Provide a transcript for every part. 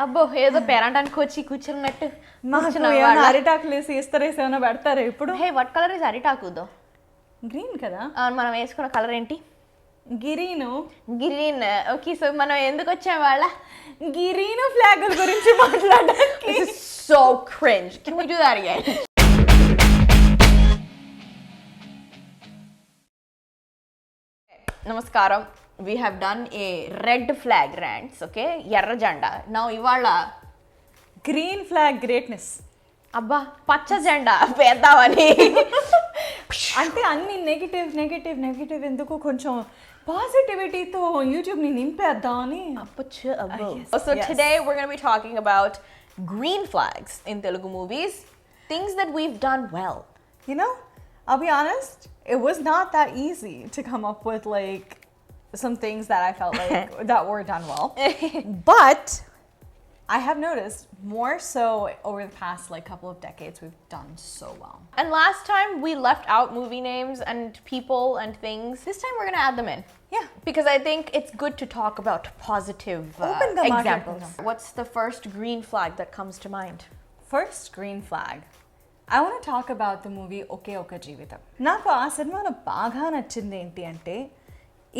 అబ్బో ఏదో పేరంటానికి వచ్చి కూర్చున్నట్టు మాకు ఏమైనా అరిటాకులు వేసి ఇస్తరేసి ఏమైనా పెడతారా ఇప్పుడు? హే వాట్ కలర్ ఇస్ అరిటాకుదో? గ్రీన్ కదా. మనం వేసుకున్న కలర్ ఏంటి? గ్రీను. గ్రీన్. ఓకే, సో మనం ఎందుకు వచ్చాం వాళ్ళ గ్రీన్ ఫ్లాగ్ గురించి మాట్లాడడానికి? So cringe. Can we do that again? నమస్కారం. We have done a red flag rants, okay? ఎర్ర జెండా. Now ఇవాళ గ్రీన్ ఫ్లాగ్ గ్రేట్నెస్. అబ్బా పచ్చ జెండా వేద్దామని. అంటే అన్ని నెగిటివ్ ఎందుకు, కొంచెం పాజిటివిటీతో యూట్యూబ్ని నింపేద్దామని. So today we're going to be talking about green flags in Telugu movies, things that we've done well. You know, I'll be honest, it was not that easy to come up with like some things that I felt like that were done well. But I have noticed more so over the past like couple of decades we've done so well. And last time we left out movie names and people and things. This time we're going to add them in. Yeah. Because I think it's good to talk about positive examples. What's the first green flag that comes to mind? First green flag. I want to talk about the movie Oke Oka Jeevitam. నాకు ఆ సినిమాలో బాగా నచ్చింది ఏంటి అంటే,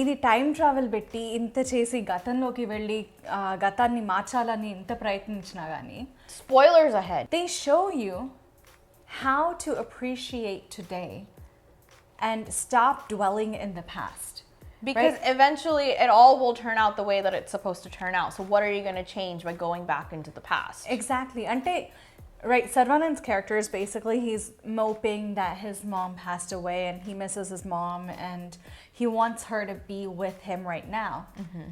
ఇది time travel పెట్టి ఇంత చేసి గతంలోకి వెళ్ళి గతాన్ని మార్చాలని ఇంత ప్రయత్నించినా కానీ, spoilers ahead, they show you how to appreciate today and stop dwelling in the past. Because eventually it all will turn out the way that it's supposed to turn out. So what are you going to change by going back into the past? Exactly. Ante, right, Sarvanan's character is basically, he's moping that his mom passed away and he misses his mom and he wants her to be with him right now. Mm-hmm.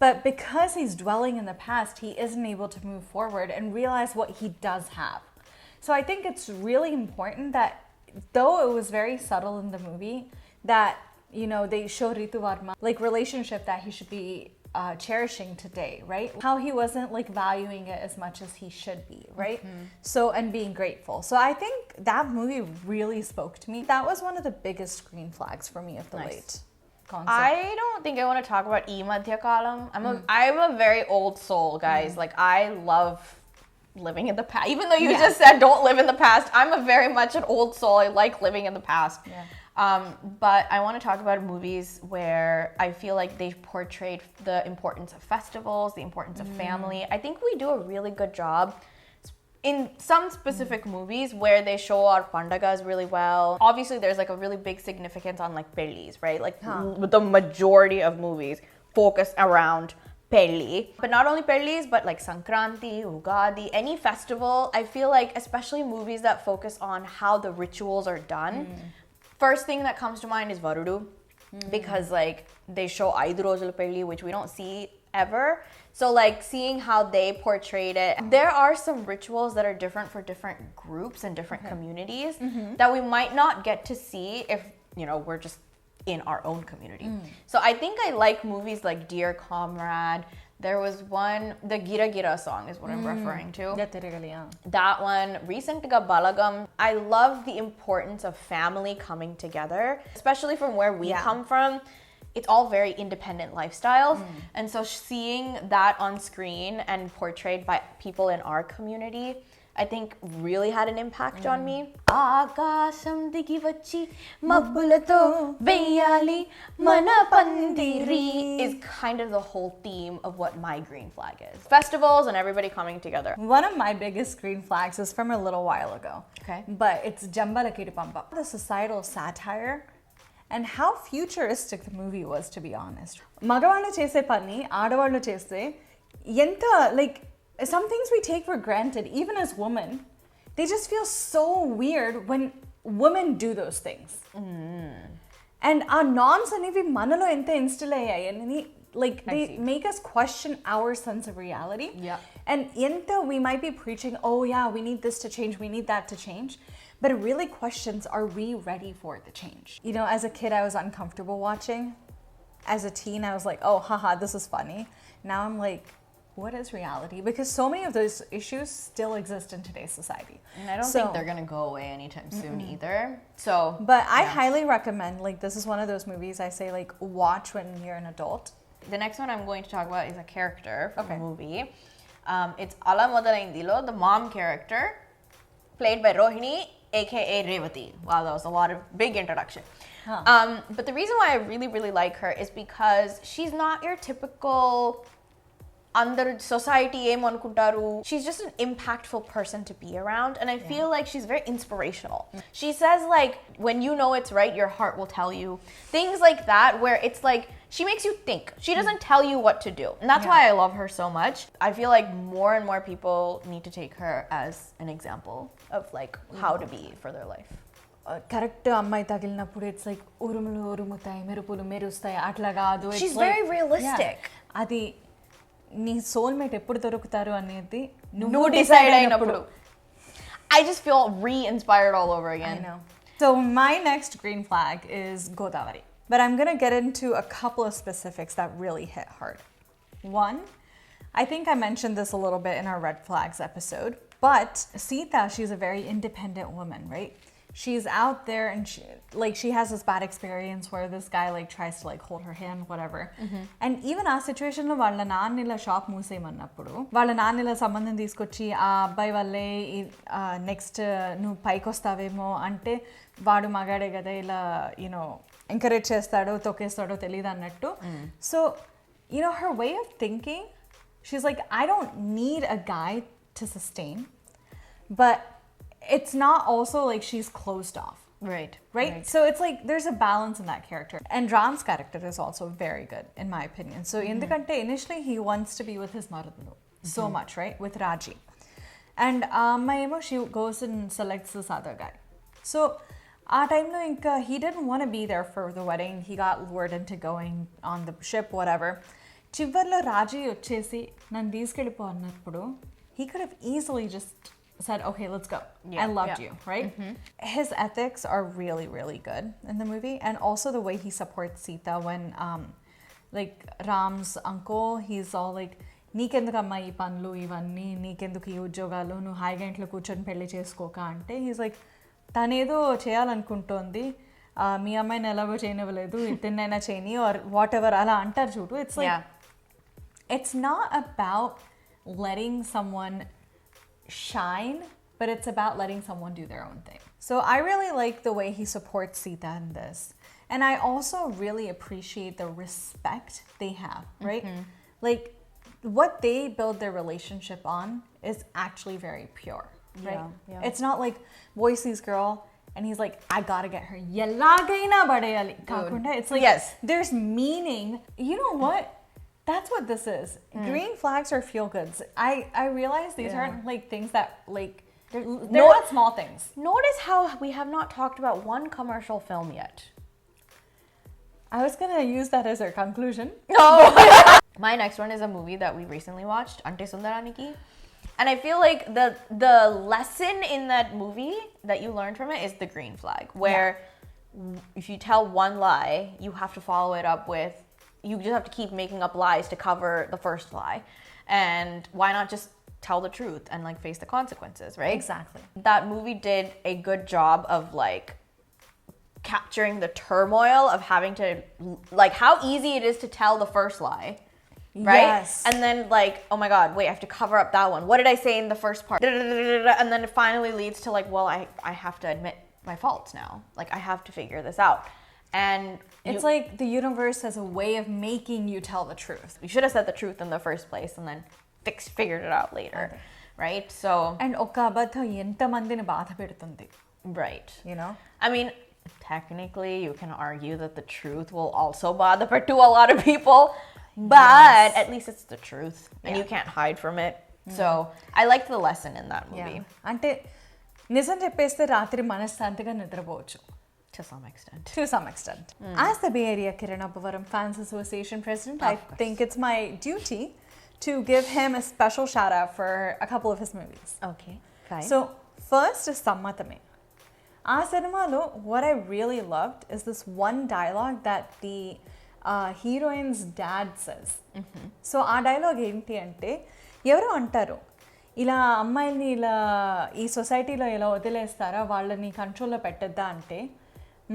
But because he's dwelling in the past, he isn't able to move forward and realize what he does have. So I think it's really important that, though it was very subtle in the movie, that, you know, they show Ritu Varma like relationship that he should be cherishing today, right? How he wasn't like valuing it as much as he should be, right? Mm-hmm. So, and being grateful. So I think that movie really spoke to me. That was one of the biggest green flags for me of the late concept. I don't think I want to talk about Madhya Kalam. I'm a very old soul, guys. Like I love living in the past. Even though you just said don't live in the past, I'm a very much an old soul. I like living in the past. Yeah. But I want to talk about movies where I feel like they portrayed the importance of festivals, the importance of family. I think we do a really good job in some specific movies where they show our pandagas really well. Obviously, there's like a really big significance on like pellis, right? Like the majority of movies focus around pelli. But not only pellis, but like Sankranti, Ugadi, any festival. I feel like especially movies that focus on how the rituals are done. First thing that comes to mind is Varudu, because like they show Aidu Rojula Pelli, which we don't see ever. So like seeing how they portrayed it, there are some rituals that are different for different groups and different communities that we might not get to see if, you know, we're just in our own community. So I think I like movies like Dear Comrade. There was one, the Gira Gira song is what I'm referring to. That one, recently Balagam. I love the importance of family coming together, especially from where we come from. It's all very independent lifestyles. And so seeing that on screen and portrayed by people in our community, I think really had an impact on me. Aakasham digi vachi mabbulato veyali mana pandiri is kind of the whole theme of what my green flag is. Festivals and everybody coming together. One of my biggest green flags is from a little while ago. Okay. But it's Jambala Kiripamba. The societal satire and how futuristic the movie was, to be honest. Magavallu chese pani, aadavallu cheste enta like some things we take for granted, even as women, they just feel so weird when women do those things. And our norms anevi manalo enta instill ayyayi, like they make us question our sense of reality. Yeah. And enta we might be preaching, oh yeah, we need this to change, we need that to change. But it really questions, are we ready for the change? You know, as a kid, I was uncomfortable watching. As a teen, I was like, oh, haha, this is funny. Now I'm like, what is reality? Because so many of those issues still exist in today's society. And I don't think they're going to go away anytime soon either. So, but I highly recommend, like, this is one of those movies I say, like, watch when you're an adult. The next one I'm going to talk about is a character from a movie. It's Ala Modalaindilo, the mom character, played by Rohini, aka Revati. Wow, that was a lot of big introduction. But the reason why I really, really like her is because she's not your typical under society she's just an impactful person to be around, and I feel like she's very inspirational. She says like, when you know it's right, your heart will tell you, things like that, where it's like she makes you think. She doesn't tell you what to do, and that's why I love her so much. I feel like more and more people need to take her as an example of like how to be for their life. Correct అమ్మాయి తగిలినప్పుడు it's like ఉరుములు ఉరుముతాయి మెరుపులు మెరుస్తాయి అట్లా కాదు. She's very realistic. అది నీ soulmate ఎప్పుడు దొరుకుతారు అనేది నువ్వు డిసైడ్ అయినప్పుడు. I just feel re-inspired all over again. I know. So my next green flag is Godavari. But I'm going to get into a couple of specifics that really hit hard. One, I think I mentioned this a little bit in our red flags episode, but Sita, she's a very independent woman, right? She's out there and she has this bad experience where this guy like tries to like hold her hand, whatever. And even ఆ situation లో వాళ్ళ నాన్నila shop మూసేయమన్నప్పుడు వాళ్ళ నాన్నila సంబంధం తీసుకొచ్చి ఆ అబ్బాయి వల్లే next నువ్వు పైకి వస్తావేమో అంటే వాడు మగాడే కదా ఇలా యూనో ఎంకరేజ్ చేస్తాడో తొక్కేస్తాడో తెలియదు అన్నట్టు. So you know her way of thinking, she's like, I don't need a guy to sustain, but it's not also like she's closed off. Right. So it's like there's a balance in that character. And Ram's character is also very good, in my opinion. So endukante initially he wants to be with his Maradu so much, right? With Raji. And Mayemo, she goes and selects this other guy. So ఆ టైంలో ఇంకా he didn't want to be there for the wedding. He got lured into going on the ship, whatever. చివర్లో రాజీ వచ్చేసి నన్ను తీసుకెళ్ళిపో అన్నప్పుడు he could have easily just said, okay, let's go. I loved you, right? His ethics are really, really good in the movie. And also the way he supports Sita when, like, Ram's uncle, he's all like, నీకెందుకమ్మా ఈ పనులు ఇవన్నీ, నీకెందుకు ఈ ఉద్యోగాలు, నువ్వు హాయిగా ఇంట్లో కూర్చొని పెళ్లి చేసుకోక అంటే he's like, తనేదో చేయాలనుకుంటోంది, మీ అమ్మాయిని ఎలాగో చేయనివ్వలేదు, ఇతన్నైనా చేయని ఆర్ వాట్ ఎవర్ అలా అంటారు చూడు. It's like it's not about letting someone shine, but it's about letting someone do their own thing. So I really like the way he supports Sita in this. And I also really appreciate the respect they have, right? Like what they build their relationship on is actually very pure, right? Yeah. It's not like boy sees girl and he's like, I gotta get her. Yelagaina badayali. It's like, yes, there's meaning. You know what? That's what this is. Green flags are feel goods. I realize these aren't like things that like they're not small things. Notice how we have not talked about one commercial film yet. I was gonna use that as our conclusion. No. My next one is a movie that we recently watched, Ante Sundaraniki. And I feel like the lesson in that movie that you learned from it is the green flag, where if you tell one lie, you have to follow it up with, you just have to keep making up lies to cover the first lie. And why not just tell the truth and like face the consequences, right? Exactly. That movie did a good job of like capturing the turmoil of having to, like, how easy it is to tell the first lie, right? Yes. And then like, oh my god, wait, I have to cover up that one. What did I say in the first part? And then it finally leads to like, well, I have to admit my faults now. Like, I have to figure this out. And it's like the universe has a way of making you tell the truth. You should have said the truth in the first place and then figured it out later, right? So, and oka abadham enta mandini baadha pedutundi, right? You know, I mean, technically you can argue that the truth will also bother to a lot of people, but at least it's the truth and you can't hide from it. So I liked the lesson in that movie. Ante nijam cheppeste ratri manashantiga nidrapochu. To some extent. As the Bay Area Kiranapavaram Fans Association president, I think it's my duty to give him a special shout out for a couple of his movies. Okay, fine. So first is Sammatame. Aa cinemalo, what I really loved is this one dialogue that the heroine's dad says. So aa dialogue enti ante evaru antaru, ఇలా అమ్మాయిల్ని ఇలా ఈ సొసైటీలో ఇలా వదిలేస్తారా, వాళ్ళని కంట్రోల్లో పెట్టద్దా అంటే,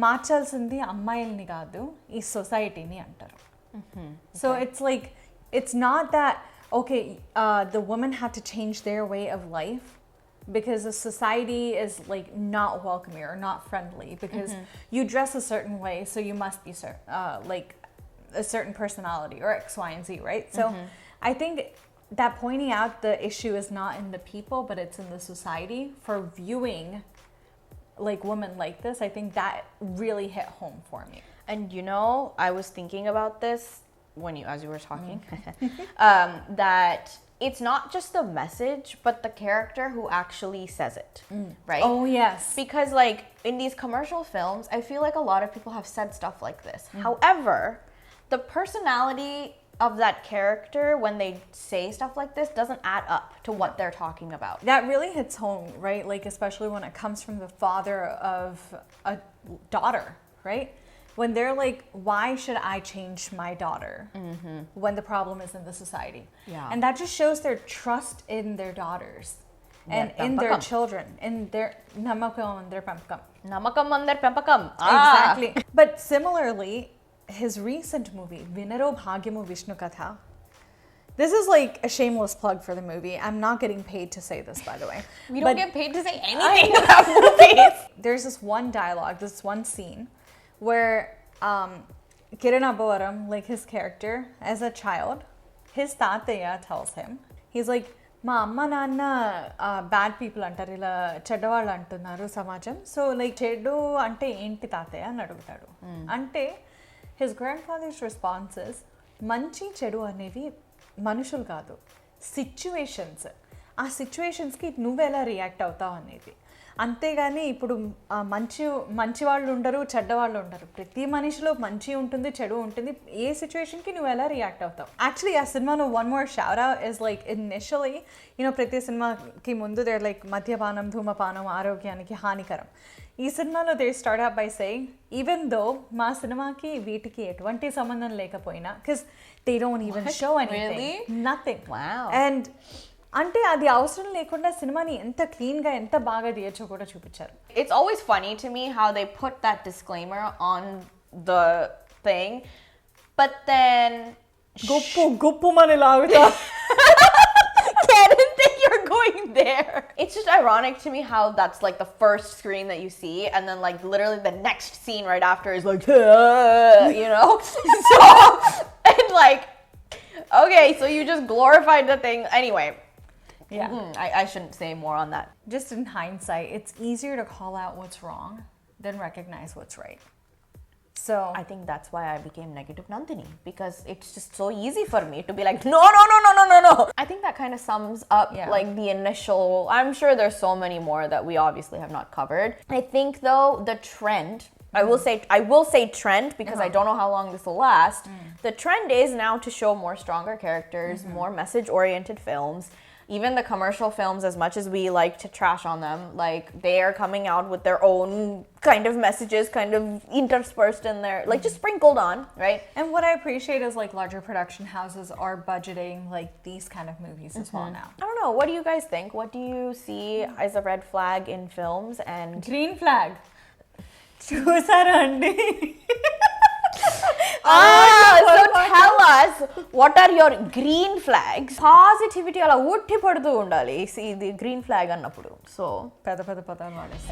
మార్చాల్సింది అమ్మాయిల్ని కాదు ఈ సొసైటీని అంటారు. So it's like, it's not that okay, the women have to change their way of life because the society is like not welcoming or not friendly because you dress a certain way, so you must be like a certain personality or X, Y, and Z, right? So I think that pointing out the issue is not in the people, but it's in the society for viewing like women like this. I think that really hit home for me. And you know, I was thinking about this as you were talking, that it's not just the message, but the character who actually says it, right? Oh, yes. Because like in these commercial films, I feel like a lot of people have said stuff like this. However, the personality of that character when they say stuff like this doesn't add up to what they're talking about. That really hits home, right? Like especially when it comes from the father of a daughter, right? When they're like, why should I change my daughter when the problem is in the society? Yeah. And that just shows their trust in their daughters and in their children, in their namakam and their pampakam. Namakam andar pempakam. Exactly. But similarly, his recent movie, Vinaro Bhagyamu Vishnu Katha. This is like a shameless plug for the movie. I'm not getting paid to say this, by the way. We don't get paid to say anything about movies. There's this one dialogue, this one scene, where Kiran Abavaram, like his character, as a child, his tataya tells him, he's like, మా అమ్మ నాన్న bad people అంటారు, ఇలా చెడ్డవాళ్ళు అంటున్నారు సమాజం, so like చెడు అంటే ఏంటి తాతయ్య అని అడుగుతాడు. అంటే హిస్ గ్రాండ్ ఫాదర్స్ రెస్పాన్సెస్, మంచి చెడు అనేవి మనుషులు కాదు, సిచ్యువేషన్స్. ఆ సిచ్యువేషన్స్కి నువ్వెలా రియాక్ట్ అవుతావు అనేది. అంతేగాని ఇప్పుడు మంచి వాళ్ళు ఉండరు, చెడ్డవాళ్ళు ఉండరు. ప్రతి మనిషిలో మంచి ఉంటుంది, చెడు ఉంటుంది. ఏ సిచ్యువేషన్కి నువ్వు ఎలా రియాక్ట్ అవుతావు. యాక్చువల్లీ ఆ సినిమాలో one more shout out is like initially ప్రతి సినిమాకి ముందు దేర్ లైక్ మద్యపానం, ధూమపానం ఆరోగ్యానికి హానికరం. ఈ సినిమాలో they start out by saying, even though మా సినిమాకి వీటికి ఎటువంటి సంబంధం లేకపోయినా, because they don't even show anything, nothing. And అంటే అది అవసరం లేకుండా సినిమాని ఎంత క్లీన్గా ఎంత బాగా తీయచ్చో కూడా చూపించారు. It's always funny to me how they put that disclaimer on the thing, but then గుప్పు money లాగుతా. Didn't think you're going there. It's just ironic to me how that's like the first screen that you see, and then like literally the next scene right after is like, you know? So, and like, okay, so you just glorified the thing. Anyway. Yeah. I shouldn't say more on that. Just in hindsight, it's easier to call out what's wrong than recognize what's right. So I think that's why I became negative Nandini, because it's just so easy for me to be like, no. I think that kind of sums up like the initial, I'm sure there's so many more that we obviously have not covered. I think though the trend, I will say trend because I don't know how long this will last. The trend is now to show more stronger characters, more message-oriented films. Even the commercial films, as much as we like to trash on them, like they are coming out with their own kind of messages, kind of interspersed in there, like just sprinkled on, right? And what I appreciate is like larger production houses are budgeting like these kind of movies as well now. I don't know. What do you guys think? What do you see as a red flag in films? And Green flag. Chusara andi. So tell us, what are your green flags? Positivity ala utti padutu undali. See the green flag annappudu. So Peda padalu vaadesi.